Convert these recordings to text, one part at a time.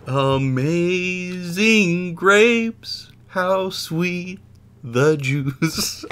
Amazing grapes, how sweet the juice.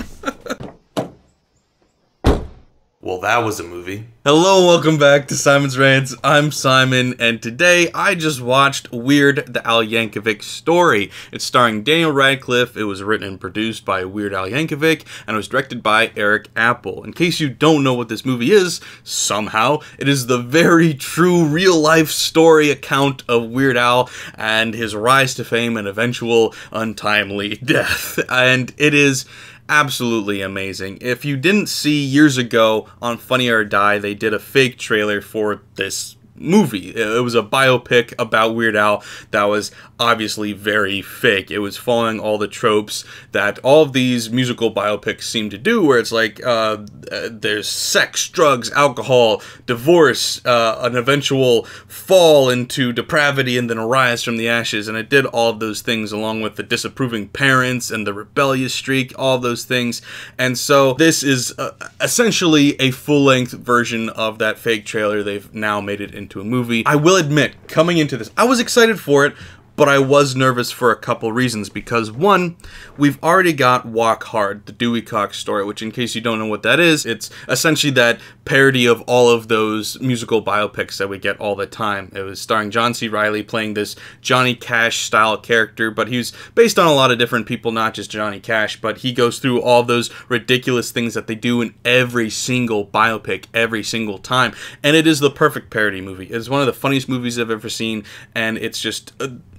Well, that was a movie. Hello and welcome back to Simon's Rants. I'm Simon, and today I just watched Weird the Al Yankovic Story. It's starring Daniel Radcliffe. It was written and produced by Weird Al Yankovic, and it was directed by Eric Apple. In case you don't know what this movie is, somehow, it is the very true real-life story account of Weird Al and his rise to fame and eventual untimely death. And it is absolutely amazing. If you didn't see years ago on Funny or Die, they did a fake trailer for this movie. It was a biopic about Weird Al that was obviously very fake. It was following all the tropes that all of these musical biopics seem to do, where it's like there's sex, drugs, alcohol, divorce, an eventual fall into depravity, and then a rise from the ashes. And it did all of those things along with the disapproving parents and the rebellious streak, all of those things. And so this is essentially a full-length version of that fake trailer. They've now made it into a movie. I will admit, coming into this, I was excited for it, but I was nervous for a couple reasons, because one, we've already got Walk Hard, the Dewey Cox story, which in case you don't know what that is, it's essentially that parody of all of those musical biopics that we get all the time. It was starring John C. Reilly playing this Johnny Cash style character, but he was based on a lot of different people, not just Johnny Cash, but he goes through all those ridiculous things that they do in every single biopic, every single time, and it is the perfect parody movie. It's one of the funniest movies I've ever seen, and it's just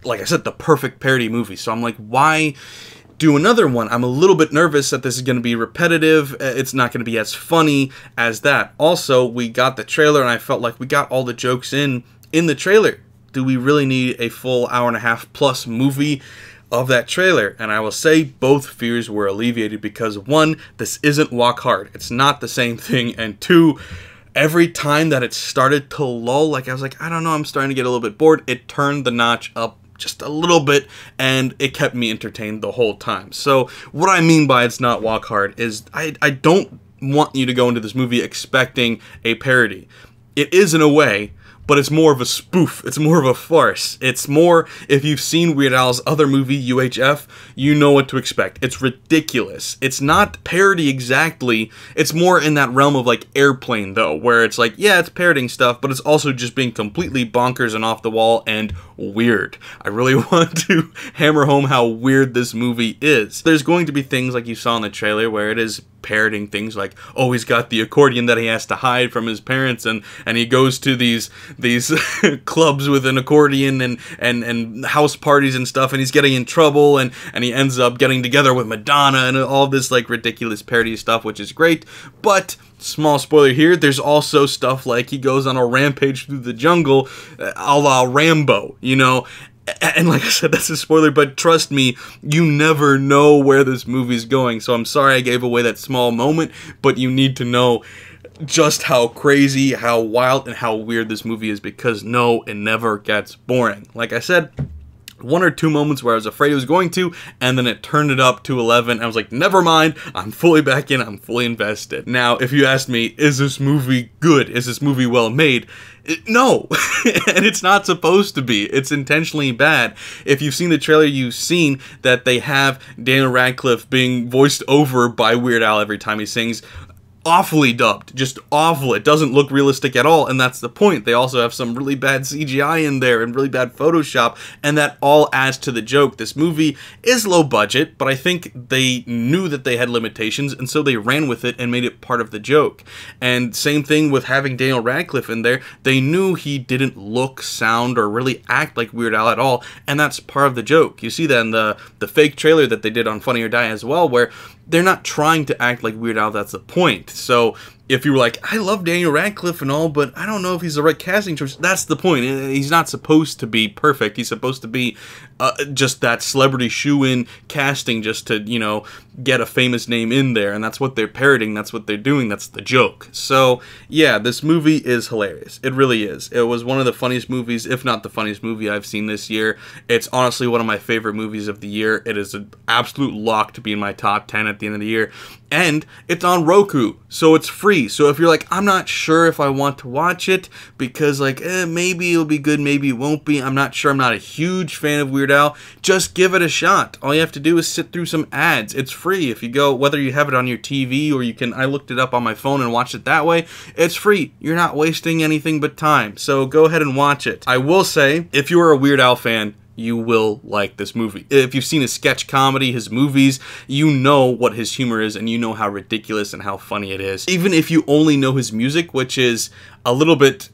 like I said, the perfect parody movie. So I'm like, why do another one? I'm a little bit nervous that this is going to be repetitive. It's not going to be as funny as that. Also, we got the trailer, and I felt like we got all the jokes in the trailer. Do we really need a full hour-and-a-half plus movie of that trailer? And I will say both fears were alleviated, because one, this isn't Walk Hard. It's not the same thing. And two, every time that it started to lull, like I was like, I don't know, I'm starting to get a little bit bored, it turned the notch up just a little bit, and it kept me entertained the whole time. So what I mean by it's not Walk Hard is I don't want you to go into this movie expecting a parody. It is in a way, but it's more of a spoof. It's more of a farce. It's more, if you've seen Weird Al's other movie, UHF, you know what to expect. It's ridiculous. It's not parody exactly. It's more in that realm of like Airplane, though, where it's like, yeah, it's parodying stuff, but it's also just being completely bonkers and off the wall and weird. I really want to hammer home how weird this movie is. There's going to be things like you saw in the trailer where it is parroting things like, oh, he's got the accordion that he has to hide from his parents, and he goes to these clubs with an accordion and house parties and stuff, and he's getting in trouble, and he ends up getting together with Madonna and all this like ridiculous parody stuff, which is great. But small spoiler here, there's also stuff like he goes on a rampage through the jungle a la Rambo, you know. And like I said, that's a spoiler, but trust me, you never know where this movie's going. So I'm sorry I gave away that small moment, but you need to know just how crazy, how wild, and how weird this movie is, because no, it never gets boring. Like I said, one or two moments where I was afraid it was going to, and then it turned it up to 11. I was like, never mind, I'm fully back in, I'm fully invested. Now, if you ask me, is this movie good? Is this movie well made? No, and it's not supposed to be. It's intentionally bad. If you've seen the trailer, you've seen that they have Daniel Radcliffe being voiced over by Weird Al every time he sings. Awfully dubbed, just awful. It doesn't look realistic at all, and that's the point. They also have some really bad CGI in there and really bad Photoshop, and that all adds to the joke. This movie is low budget, but I think they knew that they had limitations, and so they ran with it and made it part of the joke. And same thing with having Daniel Radcliffe in there. They knew he didn't look, sound, or really act like Weird Al at all, and that's part of the joke. You see that in the fake trailer that they did on Funny or Die as well, where they're not trying to act like Weird Al, that's the point. So if you were like, I love Daniel Radcliffe and all, but I don't know if he's the right casting choice, that's the point. He's not supposed to be perfect. He's supposed to be just that celebrity shoe-in casting just to, you know, get a famous name in there, and that's what they're parroting, that's what they're doing, that's the joke. So, yeah, this movie is hilarious. It really is. It was one of the funniest movies, if not the funniest movie I've seen this year. It's honestly one of my favorite movies of the year. It is an absolute lock to be in my top 10 at the end of the year, and it's on Roku, so it's free. free. So if you're like, I'm not sure if I want to watch it because like, maybe it'll be good, maybe it won't be, I'm not sure, I'm not a huge fan of Weird Al, just give it a shot. All you have to do is sit through some ads. It's free. If you go, whether you have it on your TV or you can, I looked it up on my phone and watched it that way, it's free. You're not wasting anything but time. So go ahead and watch it. I will say, if you are a Weird Al fan, you will like this movie. If you've seen his sketch comedy, his movies, you know what his humor is and you know how ridiculous and how funny it is. Even if you only know his music, which is a little bit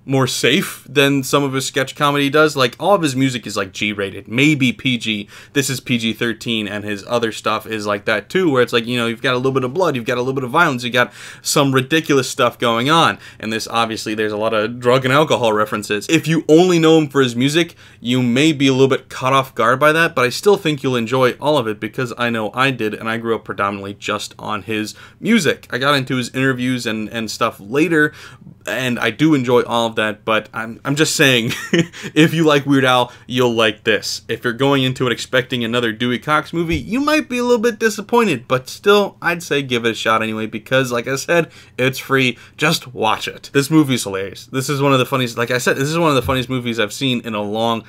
more safe than some of his sketch comedy does. Like, all of his music is like G-rated, maybe PG. This is PG-13, and his other stuff is like that too, where it's like, you know, you've got a little bit of blood, you've got a little bit of violence, you got some ridiculous stuff going on. And this, obviously, there's a lot of drug and alcohol references. If you only know him for his music, you may be a little bit caught off guard by that, but I still think you'll enjoy all of it because I know I did, and I grew up predominantly just on his music. I got into his interviews and stuff later, and I do enjoy all of that, but I'm just saying, if you like Weird Al, you'll like this. If you're going into it expecting another Dewey Cox movie, you might be a little bit disappointed, but still, I'd say give it a shot anyway, because, like I said, it's free. Just watch it. This movie's hilarious. This is one of the funniest, like I said, this is one of the funniest movies I've seen in a long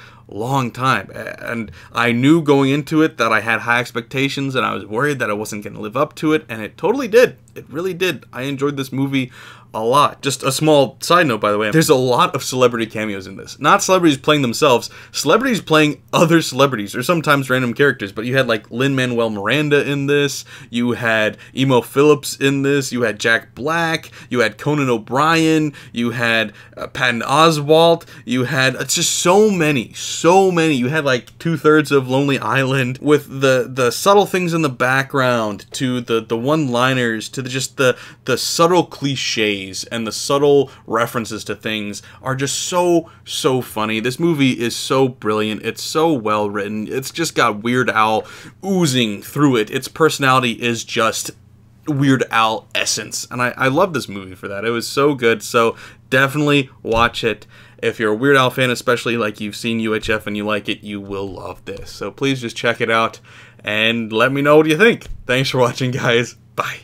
time, and I knew going into it that I had high expectations, and I was worried that I wasn't going to live up to it, and it totally did. It really did. I enjoyed this movie a lot. Just a small side note, by the way, there's a lot of celebrity cameos in this. Not celebrities playing themselves, celebrities playing other celebrities, or sometimes random characters, but you had like Lin-Manuel Miranda in this, you had Emo Phillips in this, you had Jack Black, you had Conan O'Brien, you had Patton Oswalt, you had just so many. You had like 2/3 of Lonely Island, with the subtle things in the background, to the one-liners, to just the subtle cliches and the subtle references to things are just so funny. This movie is so brilliant. It's so well written. It's just got Weird Al oozing through it. Its personality is just Weird Al essence, and I love this movie for that. It was so good. So definitely watch it. If you're a Weird Al fan, especially like you've seen UHF and you like it, you will love this. So please just check it out and let me know what you think. Thanks for watching, guys. Bye.